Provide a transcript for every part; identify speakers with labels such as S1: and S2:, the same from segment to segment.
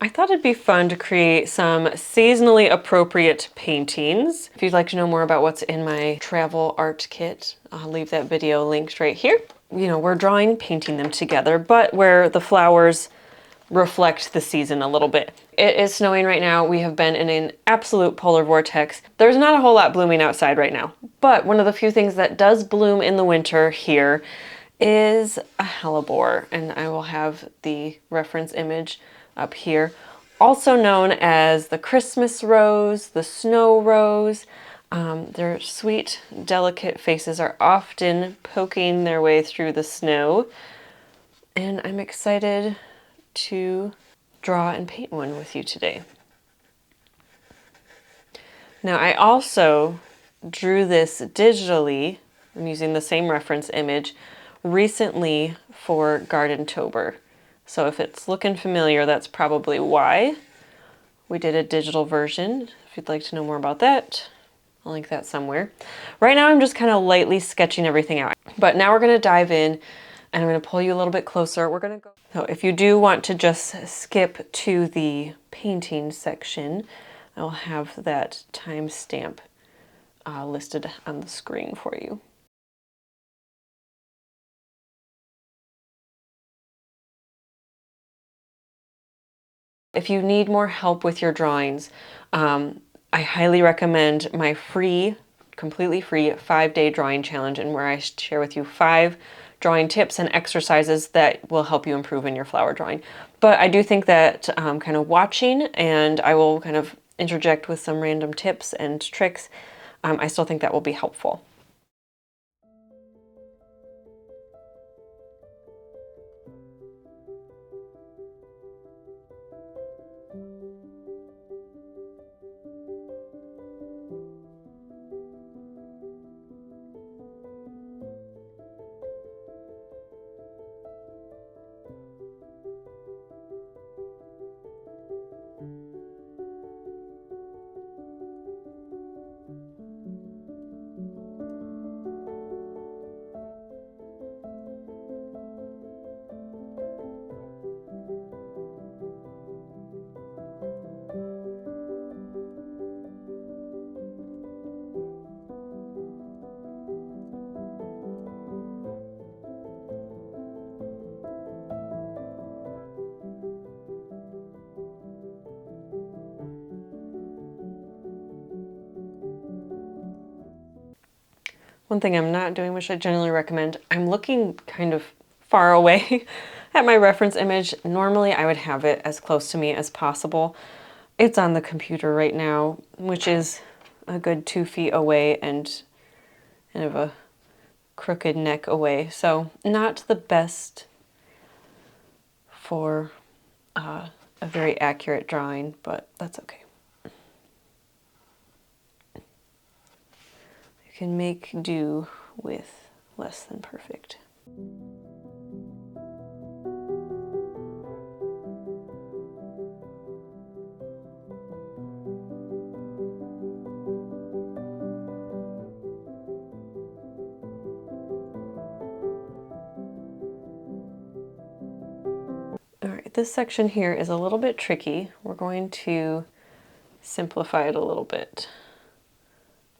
S1: I thought it'd be fun to create some seasonally appropriate paintings. If you'd like to know more about what's in my travel art kit, I'll leave that video linked right here. You know, we're drawing, painting them together, but where the flowers reflect the season a little bit. It is snowing right now. We have been in an absolute polar vortex. There's not a whole lot blooming outside right now, but one of the few things that does bloom in the winter here is a hellebore, and I will have the reference image up here. Also known as the Christmas rose, the snow rose. Their sweet, delicate faces are often poking their way through the snow, and I'm excited to draw and paint one with you today. Now, I also drew this digitally. I'm using the same reference image recently for Garden-tober. So if it's looking familiar, that's probably why. We did a digital version. If you'd like to know more about that, I'll link that somewhere. Right now I'm just kind of lightly sketching everything out. But now we're going to dive in and I'm going to pull you a little bit closer. We're going to go. So if you do want to just skip to the painting section, I'll have that timestamp listed on the screen for you. If you need more help with your drawings, I highly recommend my free, completely free 5-day drawing challenge, and where I share with you 5 drawing tips and exercises that will help you improve in your flower drawing. But I do think that kind of watching, and I will kind of interject with some random tips and tricks, I still think that will be helpful. One thing I'm not doing, which I generally recommend, I'm looking kind of far away at my reference image. Normally I would have it as close to me as possible. It's on the computer right now, which is a good 2 feet away and kind of a crooked neck away. So not the best for a very accurate drawing, but that's okay. Can make do with less than perfect. All right, this section here is a little bit tricky. We're going to simplify it a little bit.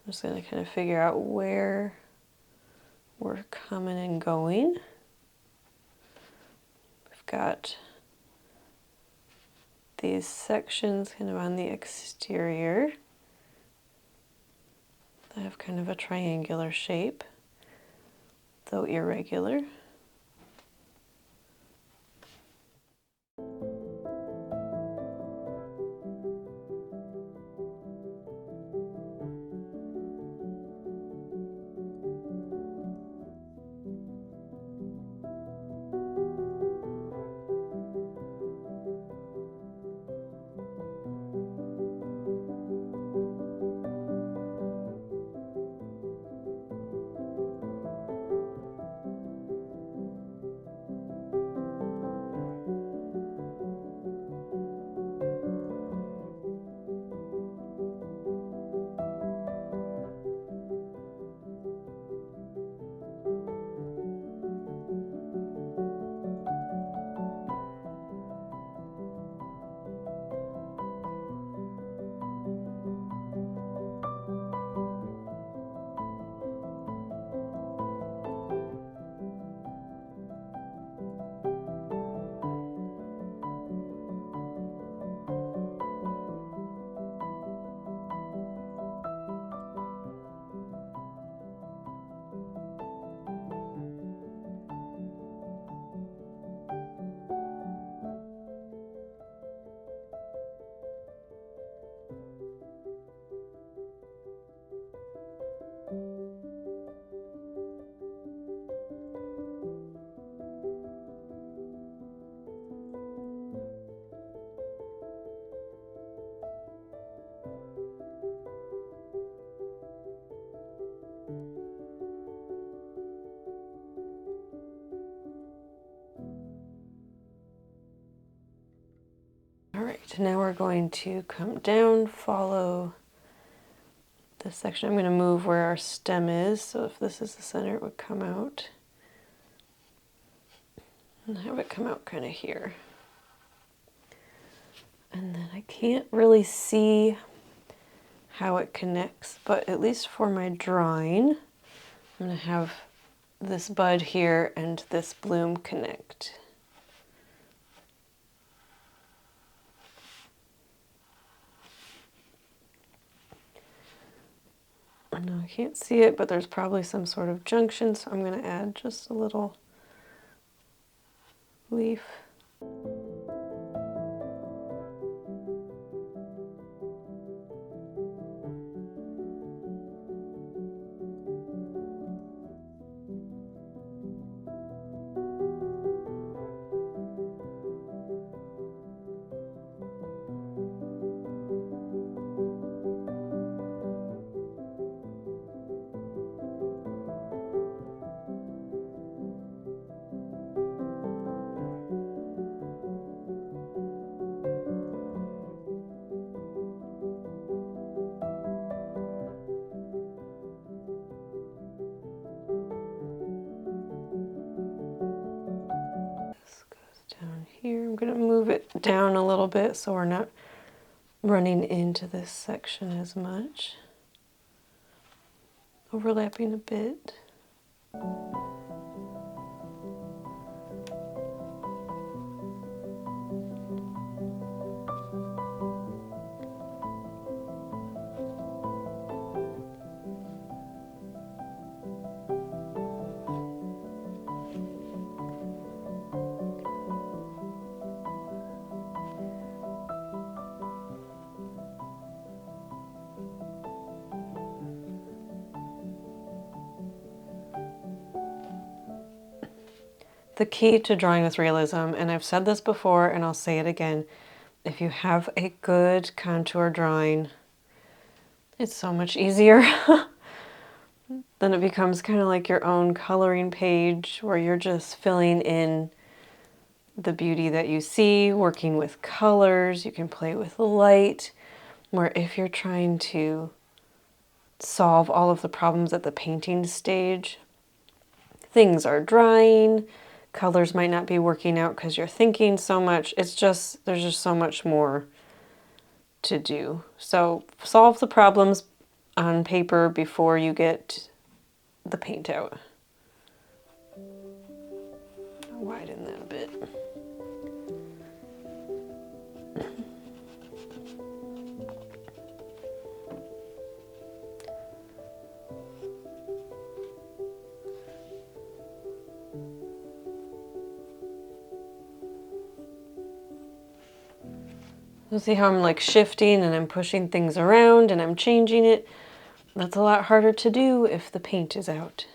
S1: I'm just going to kind of figure out where we're coming and going. We've got these sections kind of on the exterior that have kind of a triangular shape, though irregular. now we're going to come down, follow this section. I'm going to move where our stem is, so if this is the center, it would come out. And have it come out kind of here. And then I can't really see how it connects, but at least for my drawing, I'm going to have this bud here and this bloom connect. I know I can't see it, but there's probably some sort of junction, so I'm going to add just a little leaf. Down here, I'm going to move it down a little bit so we're not running into this section as much. Overlapping a bit. The key to drawing with realism, and I've said this before and I'll say it again, if you have a good contour drawing, it's so much easier. Then it becomes kind of like your own coloring page where you're just filling in the beauty that you see, working with colors. You can play with light, where if you're trying to solve all of the problems at the painting stage, things are drying, colors might not be working out because you're thinking so much. It's just, there's just so much more to do. So solve the problems on paper before you get the paint out. Widen that a bit. You'll see how I'm like shifting and I'm pushing things around and I'm changing it. That's a lot harder to do if the paint is out.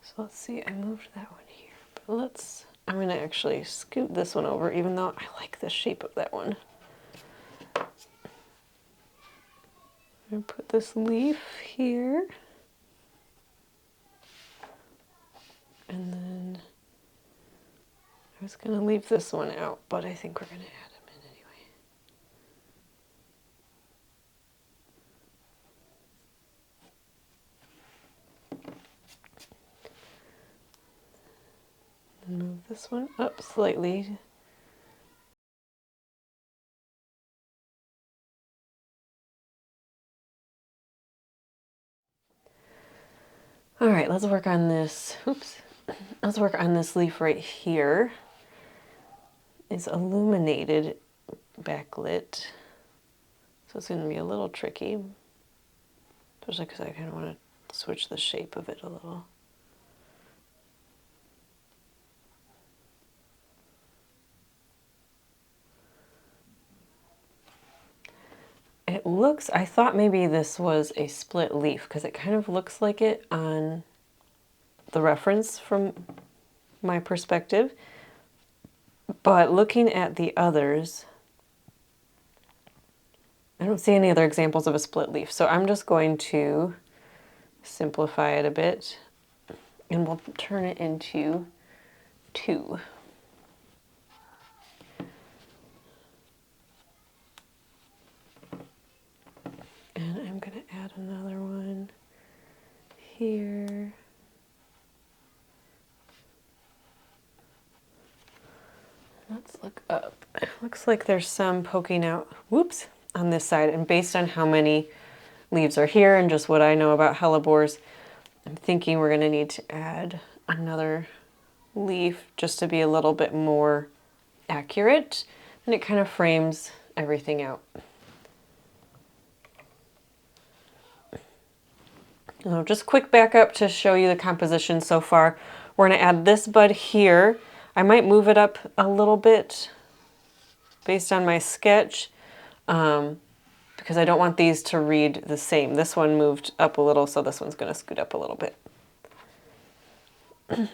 S1: So let's see, I moved that one here, but I'm going to actually scoot this one over, even though I like the shape of that one. I'm going to put this leaf here. And then I was going to leave this one out, but I think we're going to add them in anyway. And move this one up slightly. All right, let's work on this. Oops. Let's work on this leaf right here. It's illuminated backlit, so it's going to be a little tricky, especially because I kind of want to switch the shape of it a little. It looks, I thought maybe this was a split leaf because it kind of looks like it on the reference from my perspective, but looking at the others, I don't see any other examples of a split leaf, so I'm just going to simplify it a bit and we'll turn it into 2. And I'm going to add another one here. Let's look up. It looks like there's some poking out, whoops, on this side. And based on how many leaves are here and just what I know about hellebores, I'm thinking we're going to need to add another leaf just to be a little bit more accurate. And it kind of frames everything out. Just quick back up to show you the composition so far. We're going to add this bud here. I might move it up a little bit based on my sketch because I don't want these to read the same. This one moved up a little, so this one's going to scoot up a little bit. I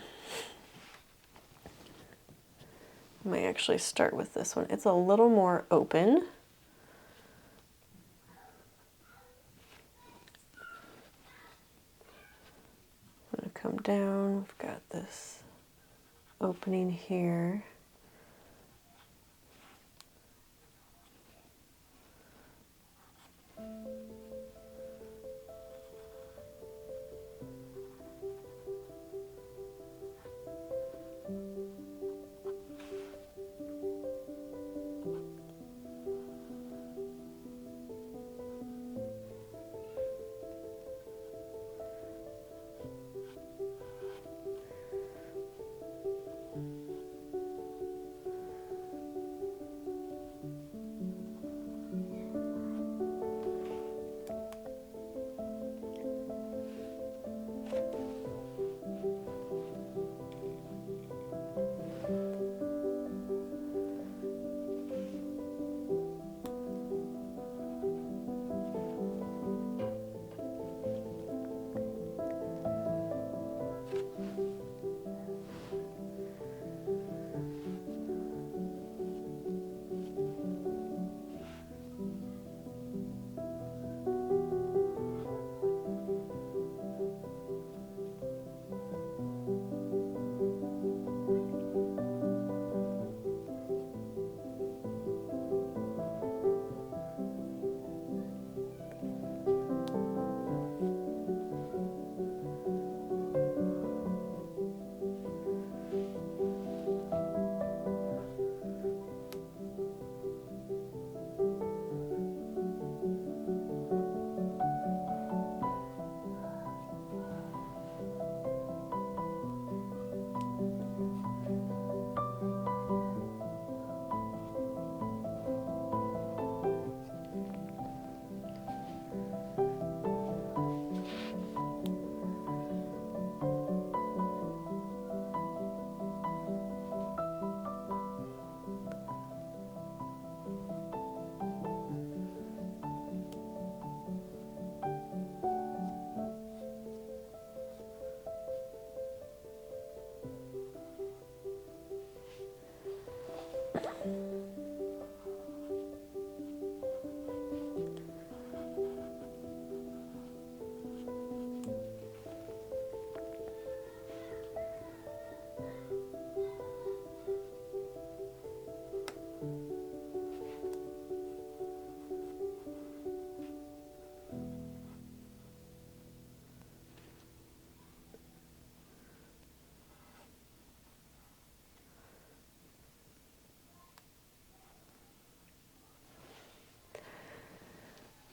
S1: might actually start with this one. It's a little more open. I'm going to come down. We've got this opening here.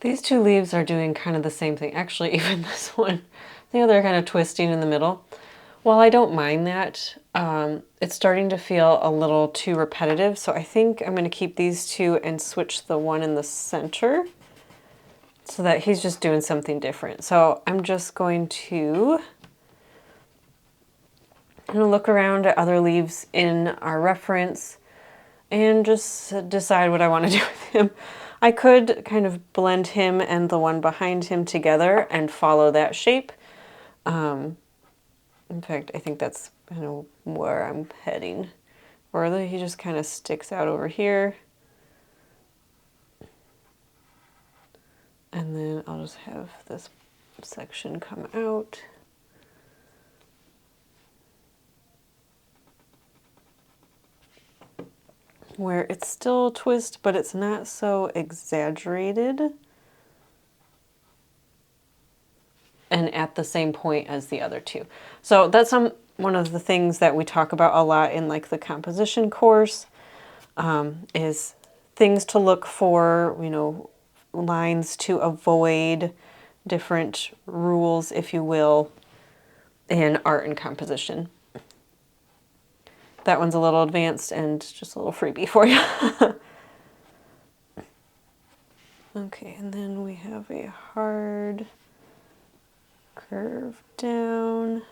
S1: These 2 leaves are doing kind of the same thing. Actually, even this one, they're kind of twisting in the middle. While I don't mind that, it's starting to feel a little too repetitive. So I think I'm going to keep these 2 and switch the one in the center so that he's just doing something different. So I'm just going to look around at other leaves in our reference and just decide what I want to do with him. I could kind of blend him and the one behind him together and follow that shape. In fact, I think that's kind of where I'm heading. Or he just kind of sticks out over here. And then I'll just have this section come out. where it's still a twist, but it's not so exaggerated. And at the same point as the other two. So that's one of the things that we talk about a lot in like the composition course, is things to look for, you know, lines to avoid, different rules, if you will, in art and composition. That one's a little advanced and just a little freebie for you. Okay, and then we have a hard curve down.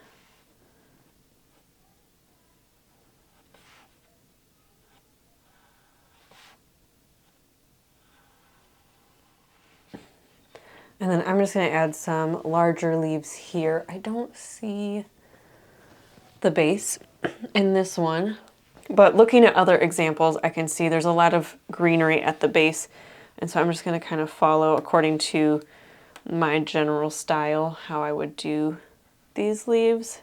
S1: And then I'm just going to add some larger leaves here. I don't see the base in this one, but looking at other examples, I can see there's a lot of greenery at the base. And so I'm just going to kind of follow according to my general style, how I would do these leaves,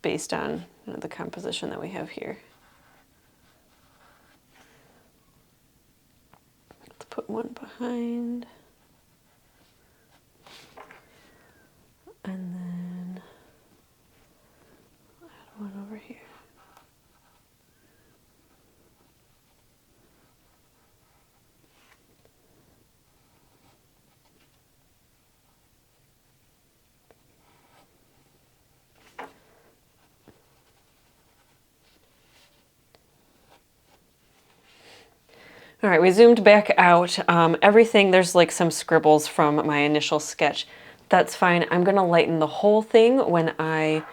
S1: based on, you know, the composition that we have here. Let's put one behind. And then add one over here. All right, we zoomed back out. Everything, there's like some scribbles from my initial sketch. That's fine. I'm gonna lighten the whole thing when I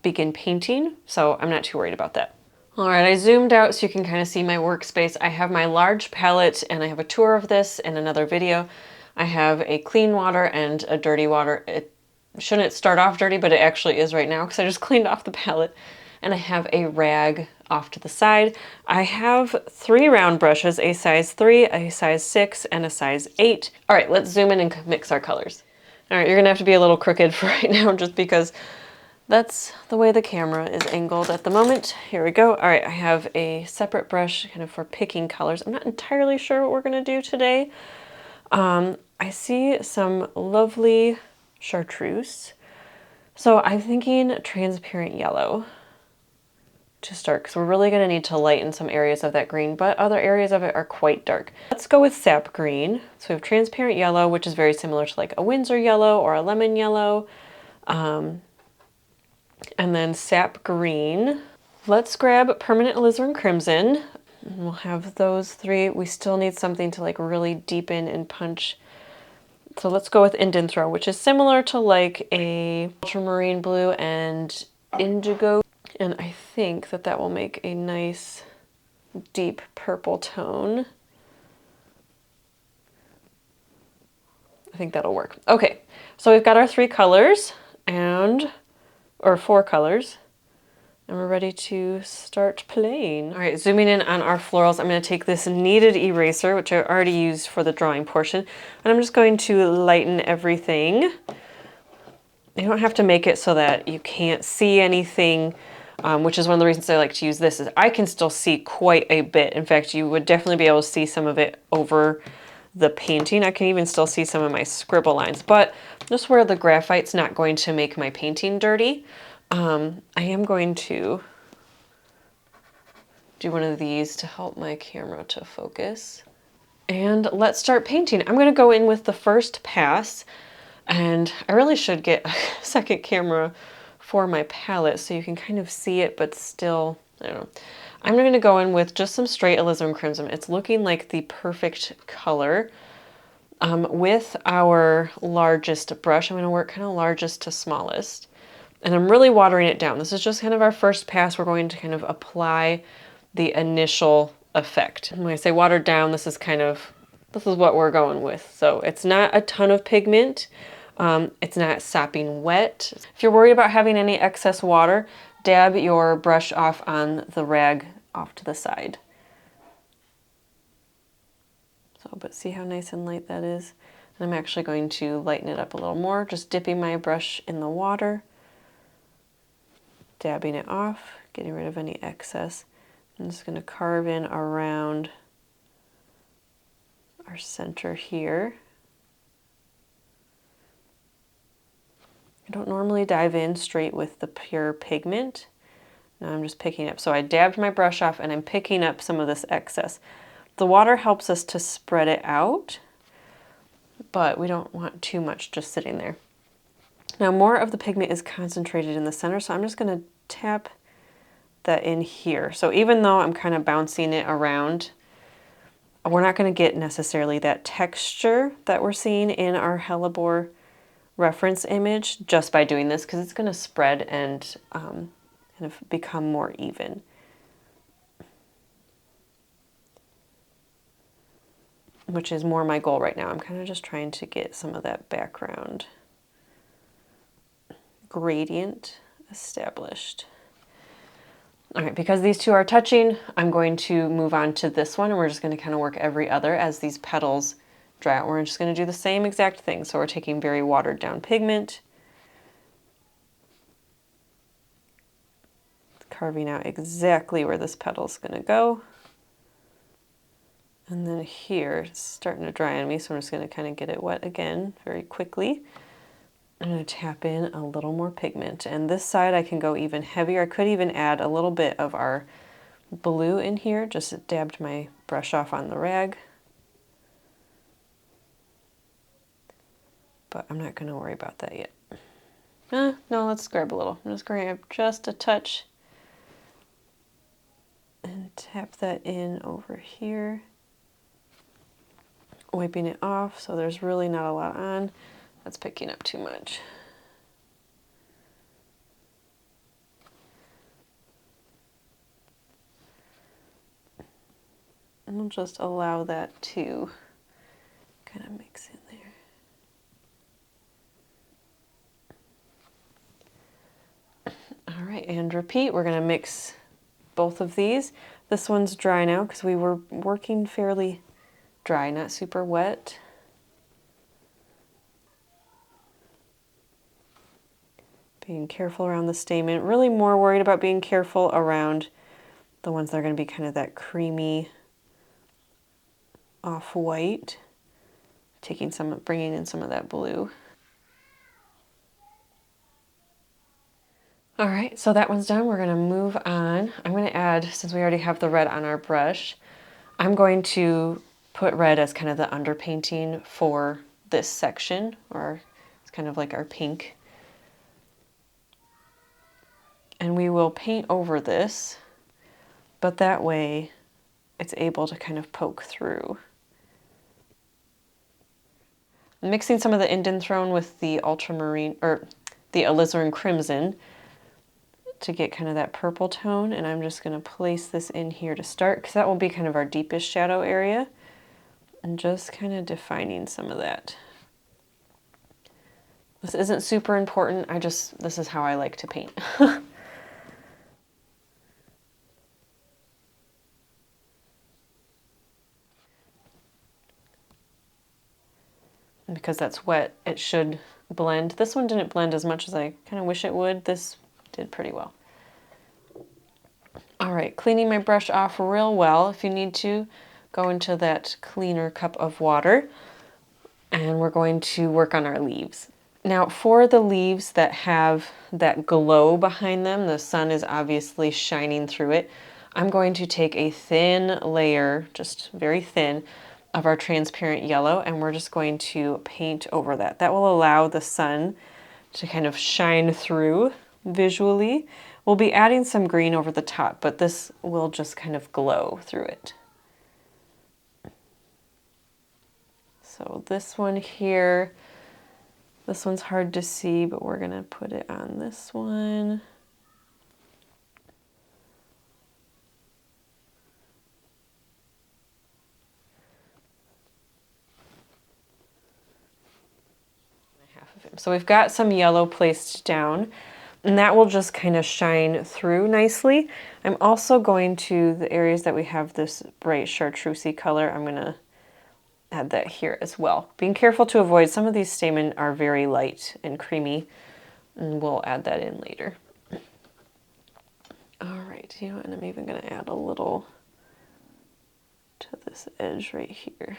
S1: begin painting, so I'm not too worried about that. All right, I zoomed out so you can kind of see my workspace. I have my large palette, and I have a tour of this in another video. I have a clean water and a dirty water. It shouldn't start off dirty, but it actually is right now because I just cleaned off the palette. And I have a rag off to the side. I have 3 round brushes, a size 3, a size 6, and a size 8. All right, let's zoom in and mix our colors. All right, you're gonna have to be a little crooked for right now just because that's the way the camera is angled at the moment. Here we go. All right, I have a separate brush kind of for picking colors. I'm not entirely sure what we're gonna do today. I see some lovely chartreuse. So I'm thinking transparent yellow to start, because we're really going to need to lighten some areas of that green, but other areas of it are quite dark. Let's go with sap green. So we have transparent yellow, which is very similar to like a Winsor yellow or a lemon yellow. And then sap green. Let's grab permanent alizarin crimson. And we'll have those 3. We still need something to like really deepen and punch. So let's go with Indian Throw, which is similar to like a ultramarine blue and indigo. And I think that that will make a nice deep purple tone. I think that'll work. Okay, so we've got our 3 colors or 4 colors, and we're ready to start playing. All right, zooming in on our florals, I'm going to take this kneaded eraser, which I already used for the drawing portion, and I'm just going to lighten everything. You don't have to make it so that you can't see anything, which is one of the reasons I like to use this, is I can still see quite a bit. In fact, you would definitely be able to see some of it over the painting. I can even still see some of my scribble lines, but just where the graphite's not going to make my painting dirty, I am going to do one of these to help my camera to focus. And let's start painting. I'm going to go in with the first pass, and I really should get a second camera for my palette so you can kind of see it, but still, I don't know. I'm going to go in with just some straight alizarin crimson. It's looking like the perfect color. With our largest brush, I'm going to work kind of largest to smallest. And I'm really watering it down. This is just kind of our first pass. We're going to kind of apply the initial effect. When I say watered down, this is what we're going with. So it's not a ton of pigment. It's not sopping wet. If you're worried about having any excess water, dab your brush off on the rag off to the side. So, but see how nice and light that is? And I'm actually going to lighten it up a little more, just dipping my brush in the water, dabbing it off, getting rid of any excess. I'm just going to carve in around our center here. I don't normally dive in straight with the pure pigment. Now I'm just picking up. So I dabbed my brush off and I'm picking up some of this excess. The water helps us to spread it out, but we don't want too much just sitting there. Now more of the pigment is concentrated in the center, so I'm just going to tap that in here. So even though I'm kind of bouncing it around, we're not going to get necessarily that texture that we're seeing in our Hellebore reference image just by doing this, because it's going to spread and kind of become more even. Which is more my goal right now. I'm kind of just trying to get some of that background gradient established. All right, because these two are touching, I'm going to move on to this one, and we're just going to kind of work every other as these petals dry out. We're just going to do the same exact thing. So we're taking very watered down pigment, carving out exactly where this petal is going to go. And then here, it's starting to dry on me, so I'm just going to kind of get it wet again very quickly. I'm going to tap in a little more pigment. And this side I can go even heavier. I could even add a little bit of our blue in here. Just dabbed my brush off on the rag. But I'm not going to worry about that yet. No, let's grab a little. I'm just going to grab just a touch and tap that in over here. Wiping it off so there's really not a lot on. That's picking up too much. And we'll just allow that to kind of mix in there. All right, and repeat. We're going to mix both of these. This one's dry now because we were working fairly dry, not super wet. Being careful around the stamen. Really more worried about being careful around the ones that are going to be kind of that creamy off-white. Bringing in some of that blue. All right, so that one's done. We're going to move on. I'm going to add, since we already have the red on our brush, I'm going to put red as kind of the underpainting for this section, or it's kind of like our pink. And we will paint over this, but that way it's able to kind of poke through. I'm mixing some of the Indanthrone with the ultramarine, or the alizarin crimson, to get kind of that purple tone, and I'm just going to place this in here to start, because that will be kind of our deepest shadow area, and just kind of defining some of that. This isn't super important, this is how I like to paint. And because that's wet, it should blend. This one didn't blend as much as I kind of wish it would. This did pretty well. All right, cleaning my brush off real well. If you need to, go into that cleaner cup of water, and we're going to work on our leaves. Now, for the leaves that have that glow behind them, the sun is obviously shining through it, I'm going to take a thin layer, just very thin, of our transparent yellow, and we're just going to paint over that. That will allow the sun to kind of shine through visually. We'll be adding some green over the top, but this will just kind of glow through it. So this one here, this one's hard to see, but we're gonna put it on this one. So we've got some yellow placed down, and that will just kind of shine through nicely. I'm also going to the areas that we have this bright chartreusey color, I'm gonna add that here as well. Being careful to avoid, some of these stamen are very light and creamy, and we'll add that in later. All right, you know what, and I'm even gonna add a little to this edge right here.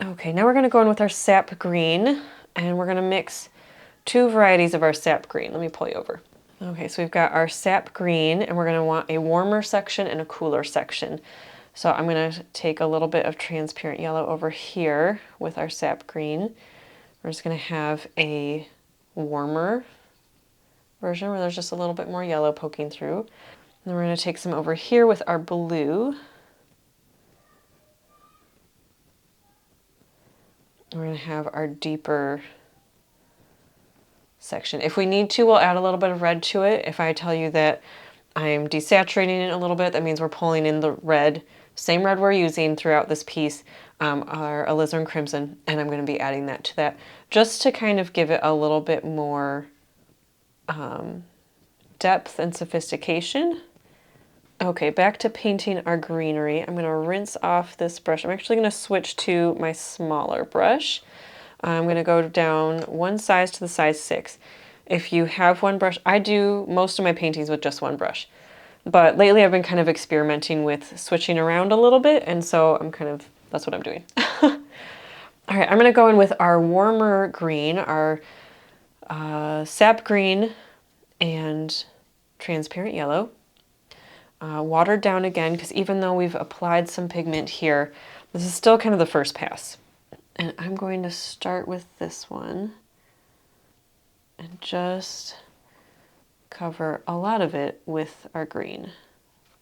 S1: Okay, now we're gonna go in with our sap green, and we're gonna mix 2 varieties of our sap green. Let me pull you over. Okay, so we've got our sap green, and we're gonna want a warmer section and a cooler section. So I'm gonna take a little bit of transparent yellow over here with our sap green. We're just gonna have a warmer version where there's just a little bit more yellow poking through. And then we're gonna take some over here with our blue. We're gonna have our deeper section. If we need to, we'll add a little bit of red to it. If I tell you that I'm desaturating it a little bit, that means we're pulling in the red, same red we're using throughout this piece, our alizarin crimson, and I'm going to be adding that to that just to kind of give it a little bit more depth and sophistication. Okay, back to painting our greenery. I'm going to rinse off this brush. I'm actually going to switch to my smaller brush. I'm going to go down one size to the size 6. If you have one brush, I do most of my paintings with just one brush. But lately I've been kind of experimenting with switching around a little bit, and so that's what I'm doing. All right, I'm going to go in with our warmer green, our sap green and transparent yellow. Watered down again, because even though we've applied some pigment here, this is still kind of the first pass. And I'm going to start with this one and just cover a lot of it with our green.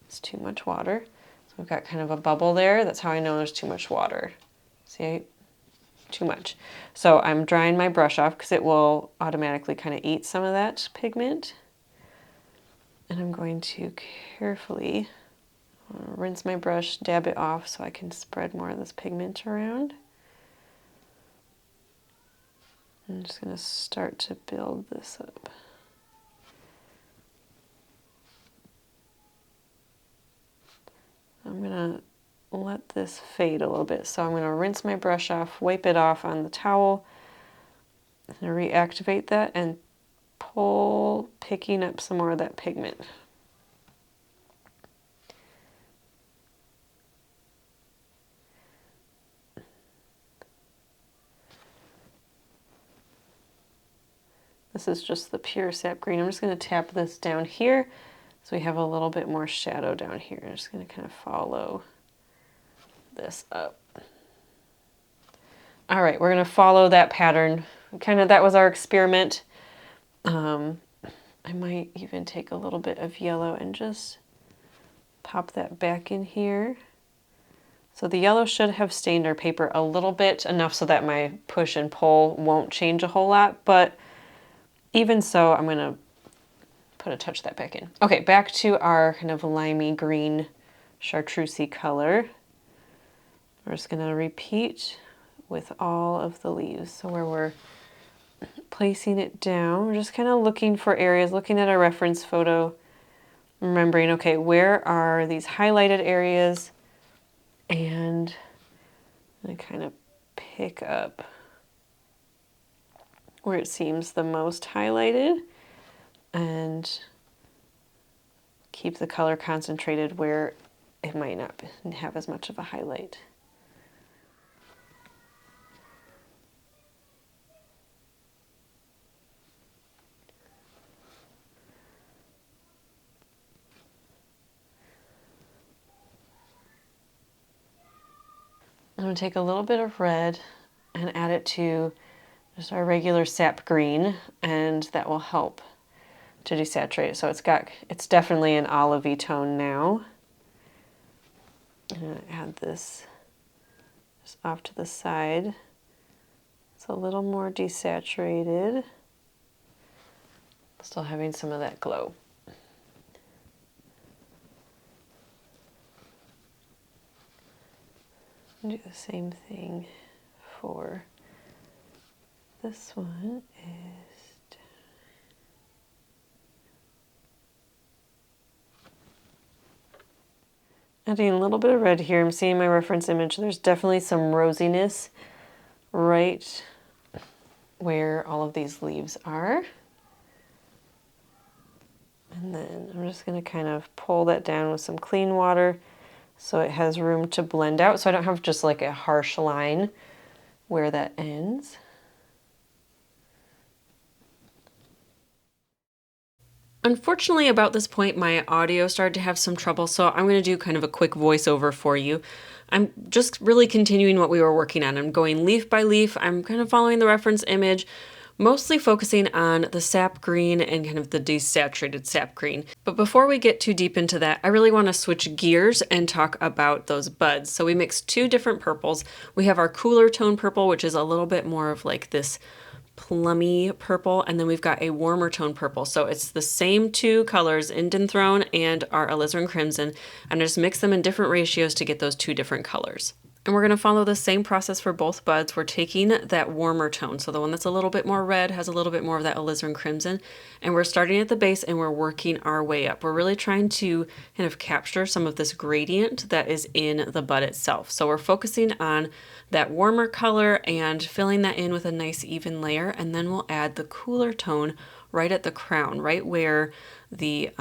S1: It's too much water. So we've got kind of a bubble there. That's how I know there's too much water. See, too much. So I'm drying my brush off because it will automatically kind of eat some of that pigment. And I'm going to carefully rinse my brush, dab it off so I can spread more of this pigment around. I'm just going to start to build this up. I'm going to let this fade a little bit. So I'm going to rinse my brush off, wipe it off on the towel, and reactivate that and pull, picking up some more of that pigment. This is just the pure sap green. I'm just going to tap this down here so we have a little bit more shadow down here. I'm just going to kind of follow this up. All right, we're going to follow that pattern. That was our experiment. I might even take a little bit of yellow and just pop that back in here. So the yellow should have stained our paper a little bit, enough so that my push and pull won't change a whole lot, but even so, I'm going to put a touch of that back in. Okay, back to our kind of limey green chartreusey color. We're just going to repeat with all of the leaves. So where we're placing it down, we're just kind of looking for areas, looking at our reference photo, remembering, okay, where are these highlighted areas? And I kind of pick up where it seems the most highlighted and keep the color concentrated where it might not have as much of a highlight. I'm going to take a little bit of red and add it to just our regular sap green, and that will help to desaturate it. So it's definitely an olivey tone now. I'm going to add this just off to the side. It's a little more desaturated, still having some of that glow. Do the same thing for this one. Adding a little bit of red here. I'm seeing my reference image. There's definitely some rosiness right where all of these leaves are. And And then I'm just going to kind of pull that down with some clean water so it has room to blend out, so I don't have just like a harsh line where that ends. Unfortunately, about this point, my audio started to have some trouble, so I'm going to do kind of a quick voiceover for you. I'm just really continuing what we were working on. I'm going leaf by leaf. I'm kind of following the reference image, mostly focusing on the sap green and kind of the desaturated sap green. But before we get too deep into that, I really want to switch gears and talk about those buds. So we mixed two different purples. We have our cooler tone purple, which is a little bit more of like this plummy purple, and then we've got a warmer tone purple. So it's the same two colors, Indian Throne and our alizarin crimson, and I just mix them in different ratios to get those two different colors. And we're going to follow the same process for both buds. We're taking that warmer tone, so the one that's a little bit more red has a little bit more of that alizarin crimson, and we're starting at the base and we're working our way up. We're really trying to kind of capture some of this gradient that is in the bud itself. So we're focusing on that warmer color and filling that in with a nice even layer, and then we'll add the cooler tone right at the crown, right where the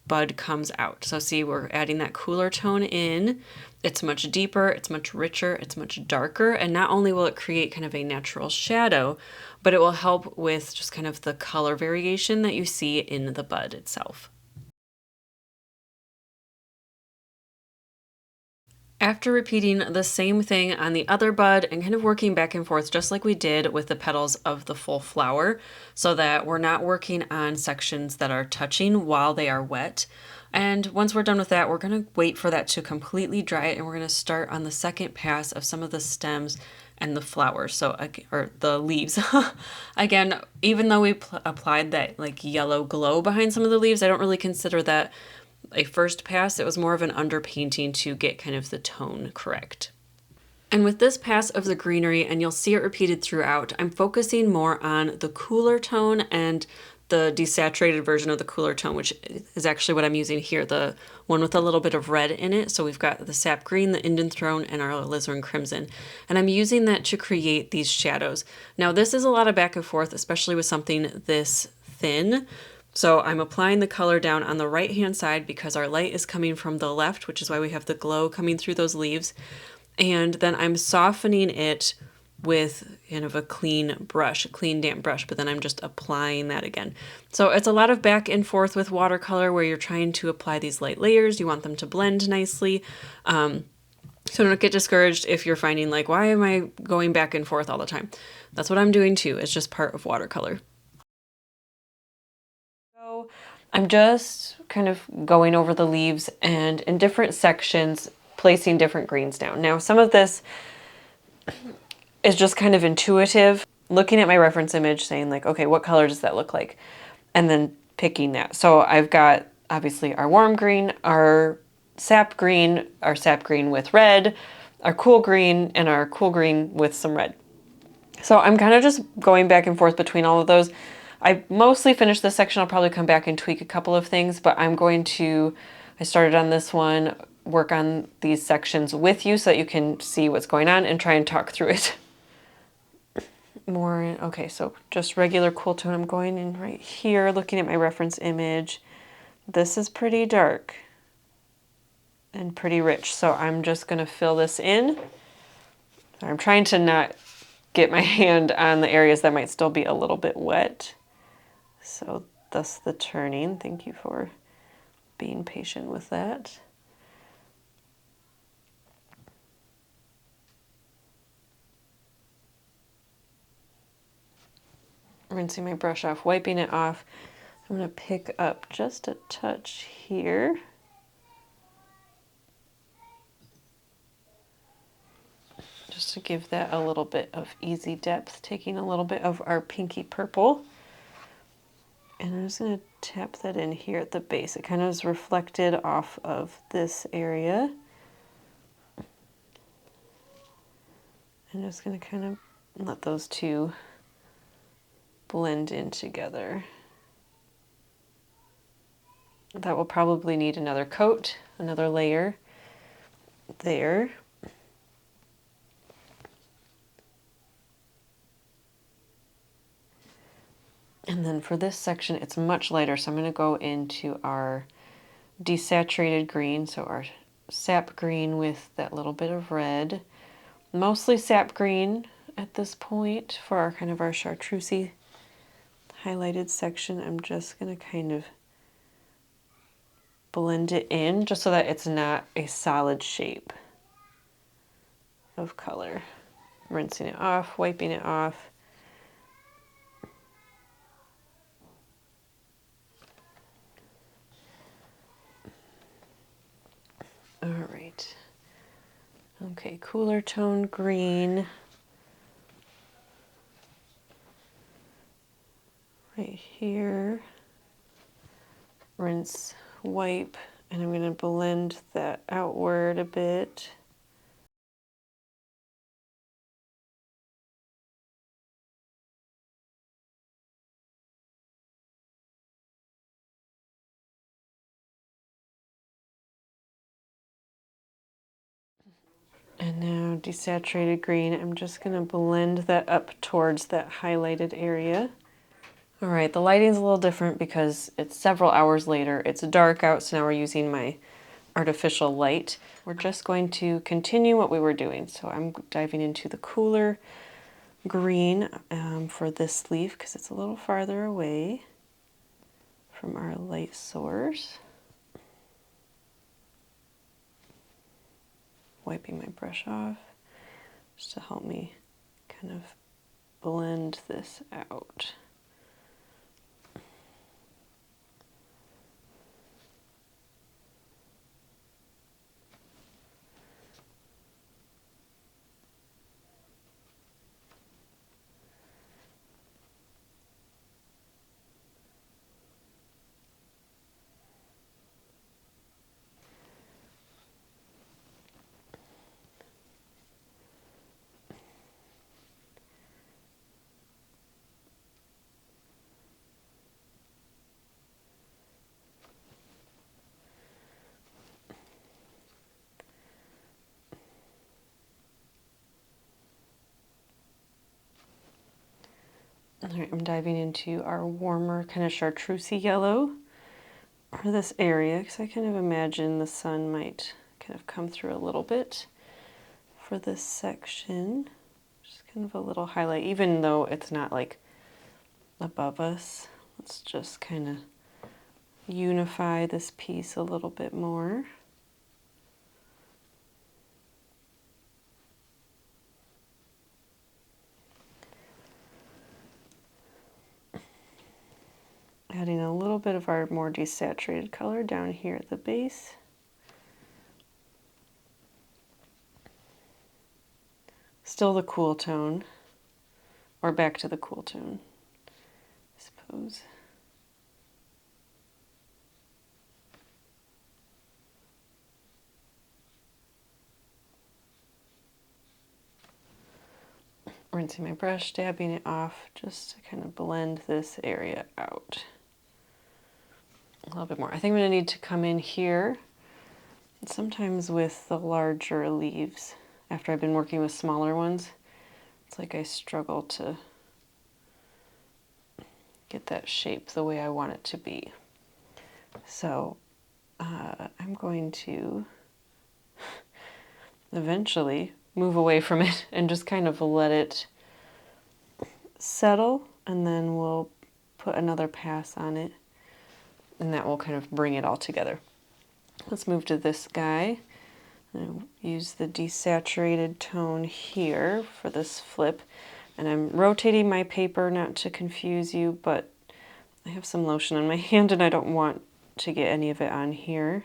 S1: bud comes out. So see, we're adding that cooler tone in. It's much deeper, it's much richer, it's much darker, and not only will it create kind of a natural shadow, but it will help with just kind of the color variation that you see in the bud itself. After repeating the same thing on the other bud and kind of working back and forth just like we did with the petals of the full flower, so that we're not working on sections that are touching while they are wet. And once we're done with that, we're going to wait for that to completely dry, and we're going to start on the second pass of some of the stems and the flowers, so or the leaves. Again, even though we applied that like yellow glow behind some of the leaves, I don't really consider that a first pass. It was more of an underpainting to get kind of the tone correct. And with this pass of the greenery, and you'll see it repeated throughout, I'm focusing more on the cooler tone and the desaturated version of the cooler tone, which is actually what I'm using here, the one with a little bit of red in it. So we've got the sap green, the Indian Throne, and our alizarin crimson. And I'm using that to create these shadows. Now this is a lot of back and forth, especially with something this thin. So I'm applying the color down on the right hand side because our light is coming from the left, which is why we have the glow coming through those leaves. And then I'm softening it with kind of a clean brush, a clean damp brush, but then I'm just applying that again. So it's a lot of back and forth with watercolor where you're trying to apply these light layers. You want them to blend nicely. So don't get discouraged if you're finding like, why am I going back and forth all the time? That's what I'm doing too. It's just part of watercolor. So I'm just kind of going over the leaves and in different sections, placing different greens down. Now, some of this is just kind of intuitive, looking at my reference image, saying like, okay, what color does that look like? And then picking that. So I've got obviously our warm green, our sap green with red, our cool green, and our cool green with some red. So I'm kind of just going back and forth between all of those. I mostly finished this section. I'll probably come back and tweak a couple of things, but I started on this one, work on these sections with you so that you can see what's going on and try and talk through it. Okay, so just regular cool tone. I'm going in right here, looking at my reference image. This is pretty dark and pretty rich, so I'm just gonna fill this in. I'm trying to not get my hand on the areas that might still be a little bit wet. So thus the turning. Thank you for being patient with that. Rinsing my brush off, wiping it off. I'm going to pick up just a touch here. Just to give that a little bit of easy depth, taking a little bit of our pinky purple. And I'm just going to tap that in here at the base. It kind of is reflected off of this area. I'm just going to kind of let those two blend in together. That will probably need another coat, another layer there. And then for this section, it's much lighter, so I'm going to go into our desaturated green, so our sap green with that little bit of red. Mostly sap green at this point for our kind of our chartreusey highlighted section. I'm just going to kind of blend it in just so that it's not a solid shape of color. Rinsing it off, wiping it off. All right. Okay, cooler tone green. Right here. Rinse, wipe, and I'm going to blend that outward a bit. And now desaturated green, I'm just going to blend that up towards that highlighted area. All right, the lighting's a little different because it's several hours later. It's dark out, so now we're using my artificial light. We're just going to continue what we were doing. So I'm diving into the cooler green for this leaf because it's a little farther away from our light source. Wiping my brush off just to help me kind of blend this out. All right, I'm diving into our warmer kind of chartreusey yellow for this area because I kind of imagine the sun might kind of come through a little bit for this section. Just kind of a little highlight, even though it's not like above us. Let's just kind of unify this piece a little bit more. Adding a little bit of our more desaturated color down here at the base. Still the cool tone, or back to the cool tone, I suppose. Rinsing my brush, dabbing it off, just to kind of blend this area out a little bit more. I think I'm going to need to come in here. And sometimes with the larger leaves, after I've been working with smaller ones, it's like I struggle to get that shape the way I want it to be. So I'm going to eventually move away from it and just kind of let it settle, and then we'll put another pass on it, and that will kind of bring it all together. Let's move to this guy. I'll use the desaturated tone here for this flip, and I'm rotating my paper not to confuse you, but I have some lotion on my hand and I don't want to get any of it on here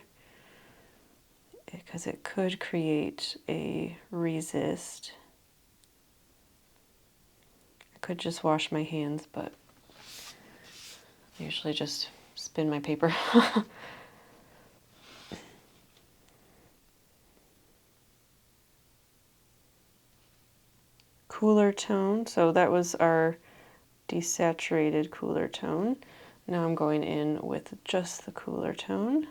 S1: because it could create a resist. I could just wash my hands, but I usually just spin my paper. Cooler tone, so that was our desaturated cooler tone. Now I'm going in with just the cooler tone.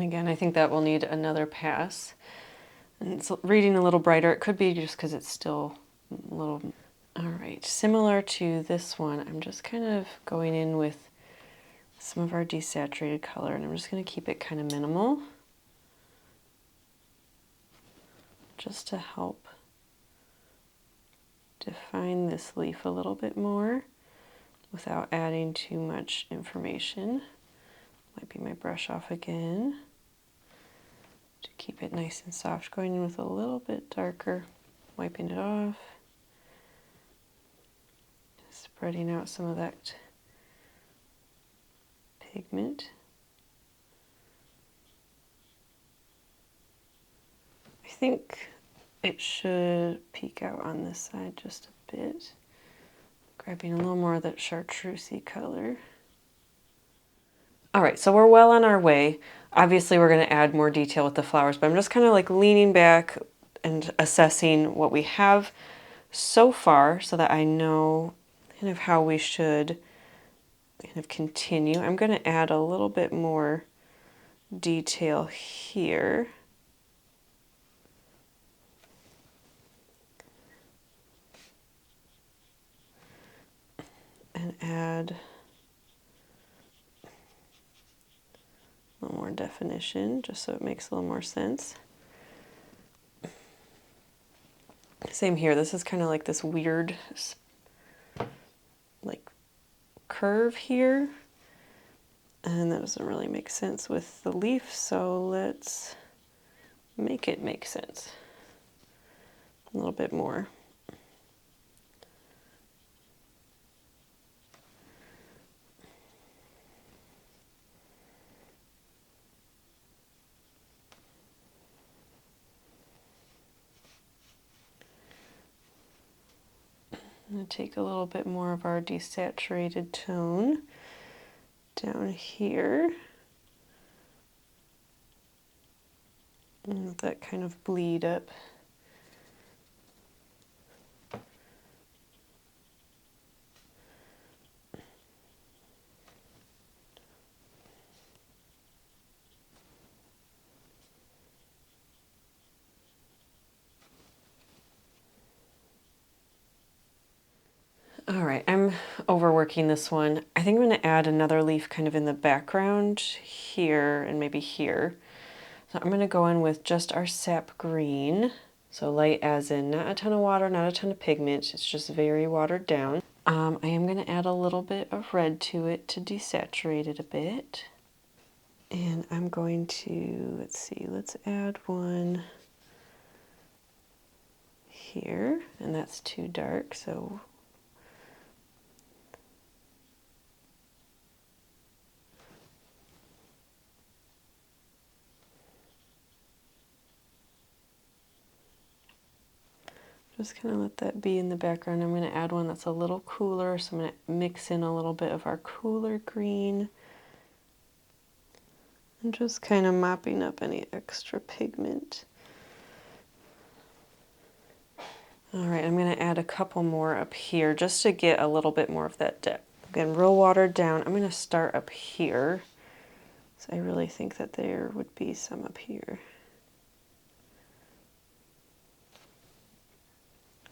S1: And again, I think that will need another pass. And it's reading a little brighter. It could be just because it's still a little... All right, similar to this one, I'm just kind of going in with some of our desaturated color, and I'm just going to keep it kind of minimal, just to help define this leaf a little bit more without adding too much information. Wipe my brush off again to keep it nice and soft, going in with a little bit darker, wiping it off, spreading out some of that pigment. I think it should peek out on this side just a bit. Grabbing a little more of that chartreusey color. All right, so we're well on our way. Obviously, we're going to add more detail with the flowers, but I'm just kind of like leaning back and assessing what we have so far so that I know kind of how we should kind of continue. I'm going to add a little bit more detail here. And add a little more definition, just so it makes a little more sense. Same here, this is kind of like this weird like curve here, and that doesn't really make sense with the leaf, so let's make it make sense a little bit more. I'm going to take a little bit more of our desaturated tone down here. And let that kind of bleed up. All right, I'm overworking this one. I think I'm going to add another leaf kind of in the background here and maybe here. So I'm going to go in with just our sap green. So light as in not a ton of water, not a ton of pigment. It's just very watered down. I am going to add a little bit of red to it to desaturate it a bit. And I'm going to, let's see, let's add one here. And that's too dark, so just kind of let that be in the background. I'm going to add one that's a little cooler, so I'm going to mix in a little bit of our cooler green. And just kind of mopping up any extra pigment. All right, I'm going to add a couple more up here just to get a little bit more of that depth. Again, real watered down. I'm going to start up here. So I really think that there would be some up here.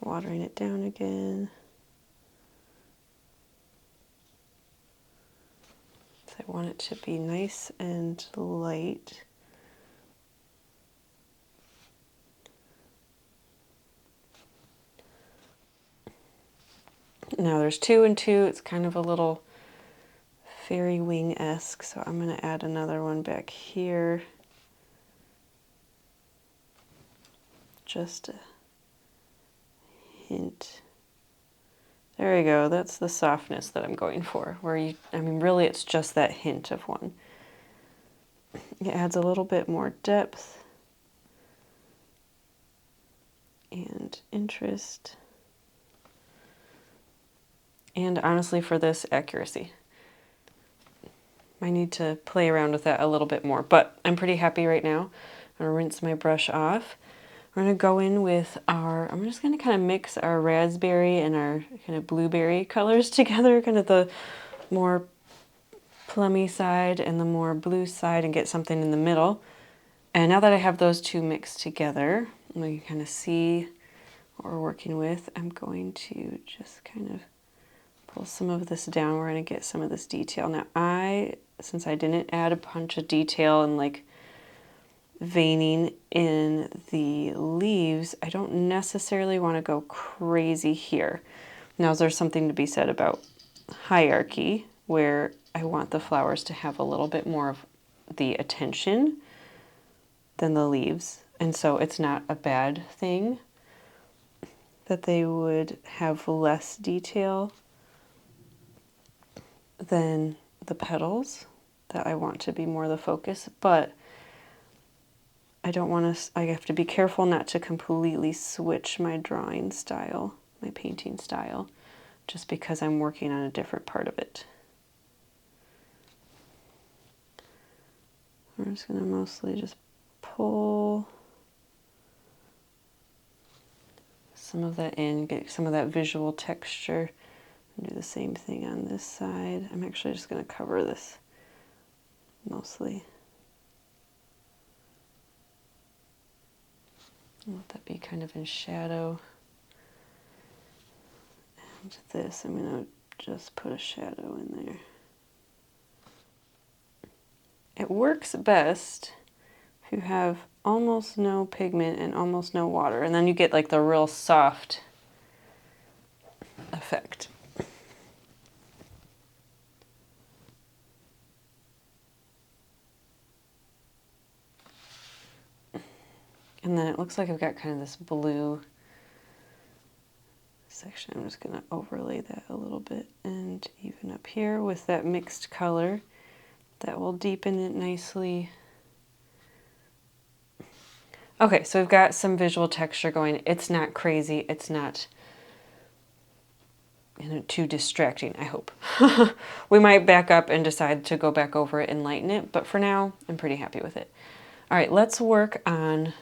S1: Watering it down again. So I want it to be nice and light. Now there's 2 and 2. It's kind of a little fairy wing-esque, so I'm going to add another one back here. Just a hint. There we go. That's the softness that I'm going for. Where you, I mean, really it's just that hint of one. It adds a little bit more depth and interest. And honestly, for this, accuracy. I need to play around with that a little bit more, but I'm pretty happy right now. I'm gonna rinse my brush off. We're gonna go in with our, I'm just gonna kind of mix our raspberry and our kind of blueberry colors together, kind of the more plummy side and the more blue side and get something in the middle. And now that I have those two mixed together, and we can kind of see what we're working with, I'm going to just kind of pull some of this down. We're going to get some of this detail. Now since I didn't add a bunch of detail and like veining in the leaves, I don't necessarily want to go crazy here. Now, there's something to be said about hierarchy, where I want the flowers to have a little bit more of the attention than the leaves. And so it's not a bad thing that they would have less detail than the petals, that I want to be more the focus. But I don't want to, I have to be careful not to completely switch my drawing style, my painting style, just because I'm working on a different part of it. I'm just going to mostly just pull some of that in, get some of that visual texture, and do the same thing on this side. I'm actually just going to cover this mostly. Let that be kind of in shadow. And this, I'm going to just put a shadow in there. It works best if you have almost no pigment and almost no water, and then you get like the real soft effect. And then it looks like I've got kind of this blue section. I'm just going to overlay that a little bit and even up here with that mixed color. That will deepen it nicely. Okay, so we've got some visual texture going. It's not crazy. It's not too distracting, I hope. We might back up and decide to go back over it and lighten it, but for now, I'm pretty happy with it. All right, let's work on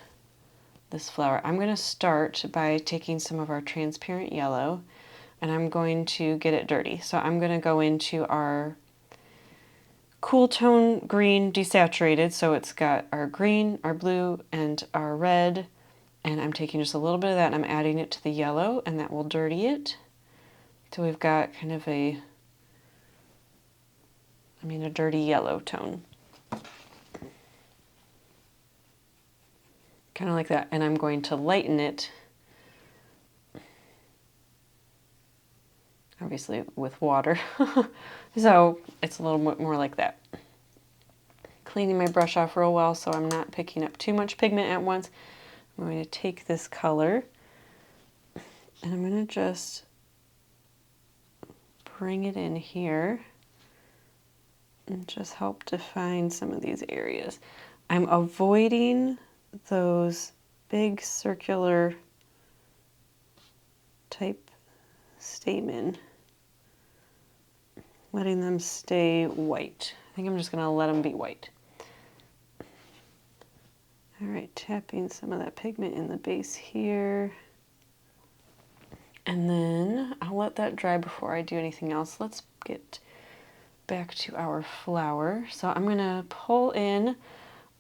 S1: this flower. I'm going to start by taking some of our transparent yellow, and I'm going to get it dirty. So I'm going to go into our cool tone green desaturated, so it's got our green, our blue, and our red, and I'm taking just a little bit of that and I'm adding it to the yellow, and that will dirty it. So we've got kind of a dirty yellow tone. Kind of like that, and I'm going to lighten it, obviously with water, so it's a little bit more like that. Cleaning my brush off real well so I'm not picking up too much pigment at once. I'm going to take this color and I'm going to just bring it in here and just help define some of these areas. I'm avoiding those big circular type stamen, letting them stay white. I think I'm just going to let them be white. All right, tapping some of that pigment in the base here. And then I'll let that dry before I do anything else. Let's get back to our flower. So I'm going to pull in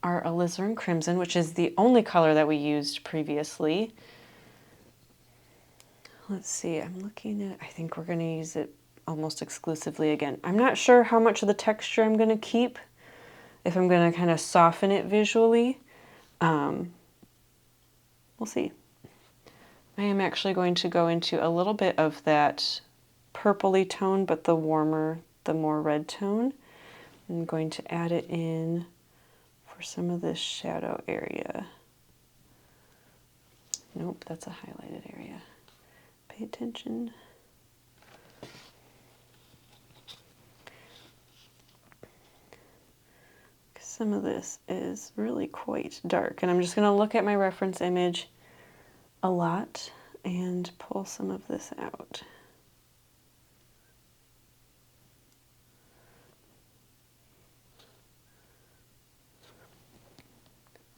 S1: our alizarin crimson, which is the only color that we used previously. Let's see, I'm looking at, I think we're going to use it almost exclusively again. I'm not sure how much of the texture I'm going to keep, if I'm going to kind of soften it visually. We'll see. I am actually going to go into a little bit of that purpley tone, but the warmer, the more red tone. I'm going to add it in for some of this shadow area. Nope, that's a highlighted area. Pay attention. Some of this is really quite dark, and I'm just going to look at my reference image a lot and pull some of this out.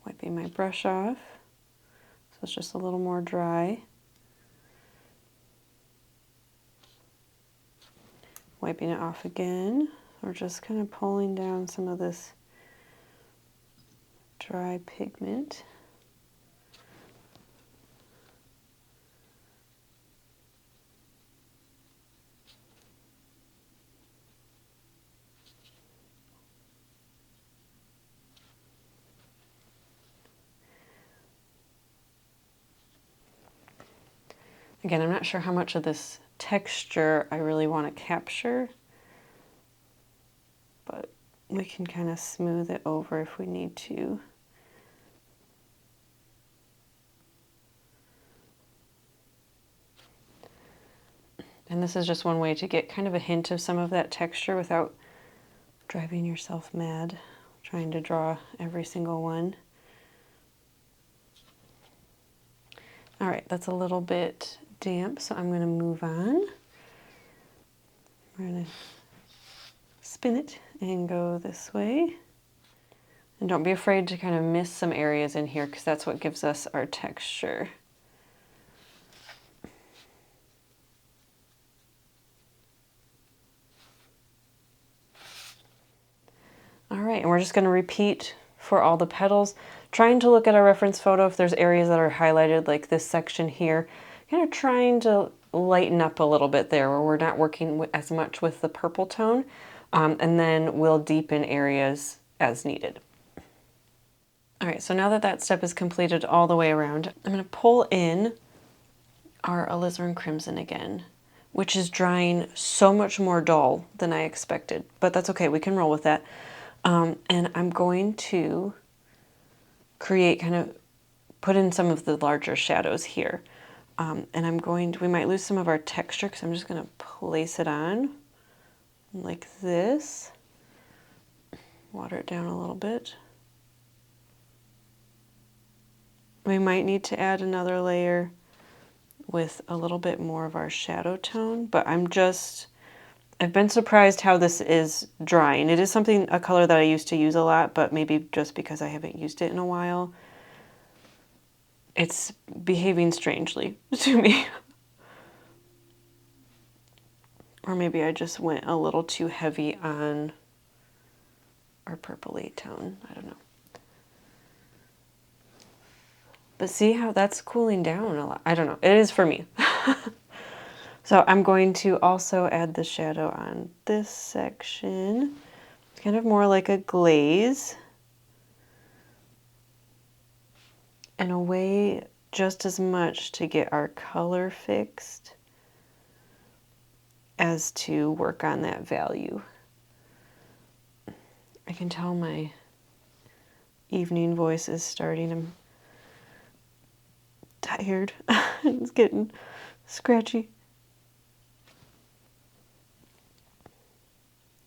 S1: Wiping my brush off, so it's just a little more dry. Wiping it off again We're just kind of pulling down some of this dry pigment. Again, I'm not sure how much of this texture I really want to capture, but we can kind of smooth it over if we need to. And this is just one way to get kind of a hint of some of that texture without driving yourself mad, trying to draw every single one. All right, that's a little bit damp, so I'm going to move on. We're going to spin it and go this way. And don't be afraid to kind of miss some areas in here because that's what gives us our texture. All right, and we're just going to repeat for all the petals, trying to look at our reference photo if there's areas that are highlighted like this section here, kind of trying to lighten up a little bit there where we're not working as much with the purple tone, and then we'll deepen areas as needed. All right, so now that that step is completed all the way around, I'm going to pull in our alizarin crimson again, which is drying so much more dull than I expected, but that's okay, we can roll with that. And I'm going to create put in some of the larger shadows here. And we might lose some of our texture because I'm just going to place it on like this. Water it down a little bit. We might need to add another layer with a little bit more of our shadow tone, but I've been surprised how this is drying. It is a color that I used to use a lot, but maybe just because I haven't used it in a while, it's behaving strangely to me. Or maybe I just went a little too heavy on our purpley tone. I don't know. But see how that's cooling down a lot? I don't know. It is for me. So I'm going to also add the shadow on this section. It's kind of more like a glaze. In a way, just as much to get our color fixed as to work on that value. I can tell my evening voice is starting. I'm tired. It's getting scratchy.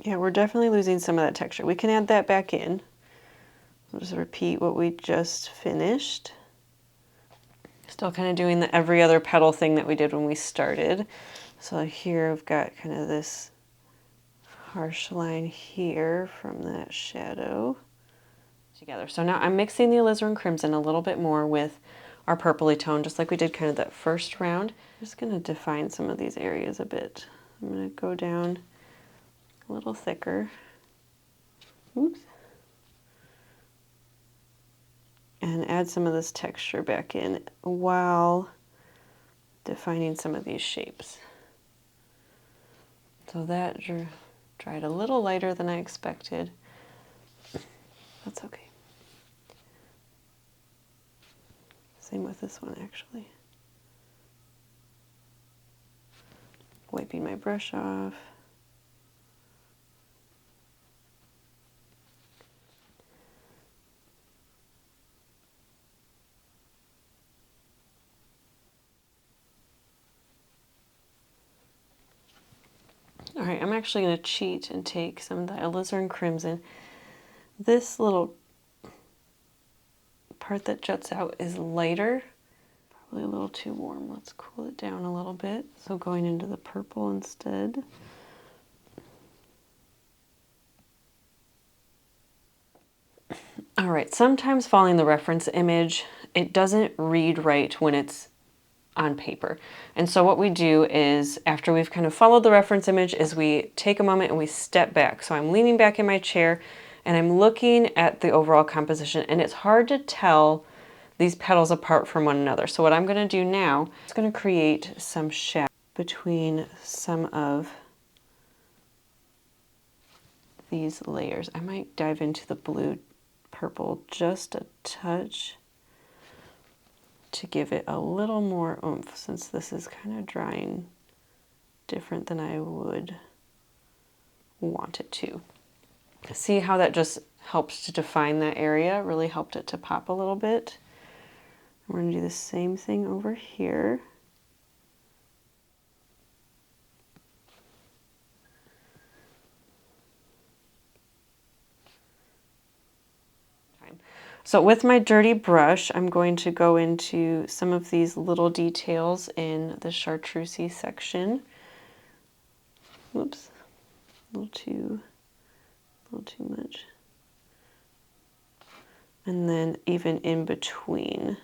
S1: Yeah, we're definitely losing some of that texture. We can add that back in. We'll just repeat what we just finished. Still kind of doing the every other petal thing that we did when we started. So here I've got kind of this harsh line here from that shadow together. So now I'm mixing the alizarin crimson a little bit more with our purpley tone, just like we did kind of that first round. I'm just going to define some of these areas a bit. I'm going to go down a little thicker. Oops. And add some of this texture back in while defining some of these shapes. So that dried a little lighter than I expected. That's okay. Same with this one, actually. Wiping my brush off. All right, I'm actually going to cheat and take some of the alizarin crimson. This little part that juts out is lighter, probably a little too warm. Let's cool it down a little bit. So going into the purple instead. All right, sometimes following the reference image, it doesn't read right when it's on paper. And so what we do is, after we've kind of followed the reference image, is we take a moment and we step back. So I'm leaning back in my chair and I'm looking at the overall composition, and it's hard to tell these petals apart from one another. So what I'm going to do now is going to create some shadow between some of these layers. I might dive into the blue purple just a touch to give it a little more oomph, since this is kind of drying different than I would want it to. See how that just helps to define that area, really helped it to pop a little bit. We're going to do the same thing over here. So with my dirty brush, I'm going to go into some of these little details in the chartreusey section. Whoops, a little too much. And then even in between.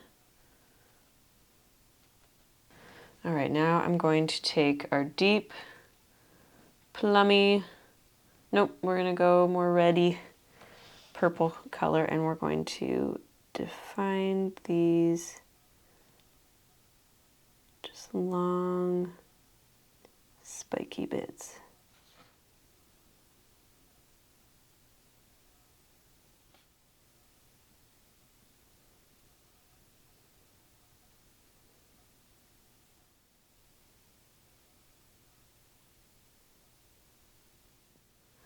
S1: All right, now I'm going to take our deep, plummy, nope, we're gonna go more reddy purple color, and we're going to define these just long, spiky bits.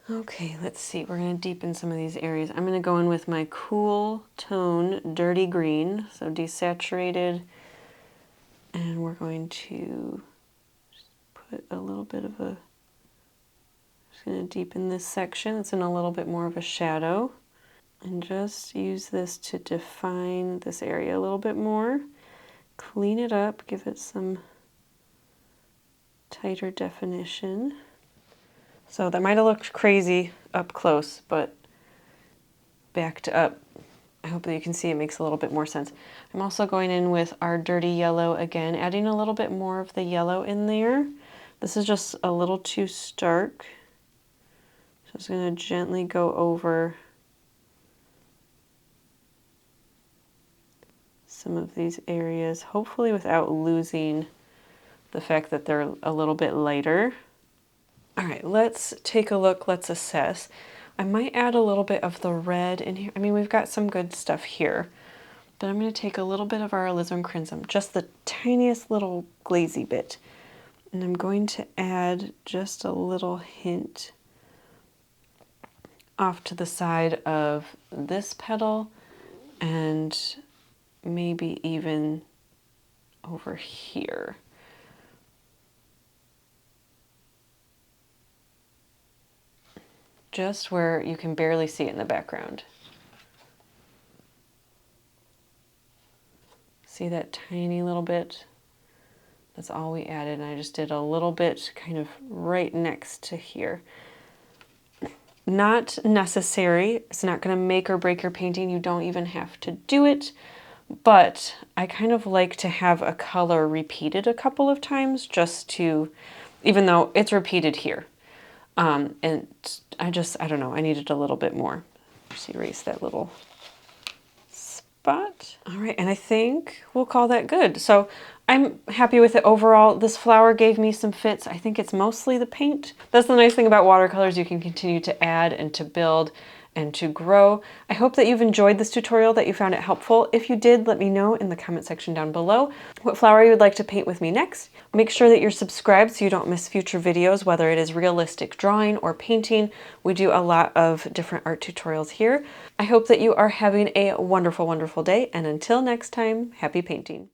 S1: Okay, let's see. We're going to deepen some of these areas. I'm going to go in with my cool tone dirty green, so desaturated, and we're going to just put a little bit of a, just going to deepen this section. It's in a little bit more of a shadow, and just use this to define this area a little bit more. Clean it up, give it some tighter definition. So that might have looked crazy up close, but backed up, I hope that you can see it makes a little bit more sense. I'm also going in with our dirty yellow again, adding a little bit more of the yellow in there. This is just a little too stark. So I'm just going to gently go over some of these areas, hopefully without losing the fact that they're a little bit lighter. All right, let's take a look, let's assess. I might add a little bit of the red in here. I mean, we've got some good stuff here, but I'm going to take a little bit of our alizarin crimson, just the tiniest little glazy bit, and I'm going to add just a little hint off to the side of this petal, and maybe even over here. Just where you can barely see it in the background. See that tiny little bit? That's all we added, and I just did a little bit kind of right next to here. Not necessary. It's not going to make or break your painting. You don't even have to do it, but I kind of like to have a color repeated a couple of times, just to, even though it's repeated here. And I don't know, I needed a little bit more. Just erase that little spot. All right, and I think we'll call that good. So I'm happy with it overall. This flower gave me some fits. I think it's mostly the paint. That's the nice thing about watercolors. You can continue to add and to build and to grow. I hope that you've enjoyed this tutorial, that you found it helpful. If you did, let me know in the comment section down below what flower you would like to paint with me next. Make sure that you're subscribed so you don't miss future videos, whether it is realistic drawing or painting. We do a lot of different art tutorials here. I hope that you are having a wonderful, wonderful day, and until next time, happy painting.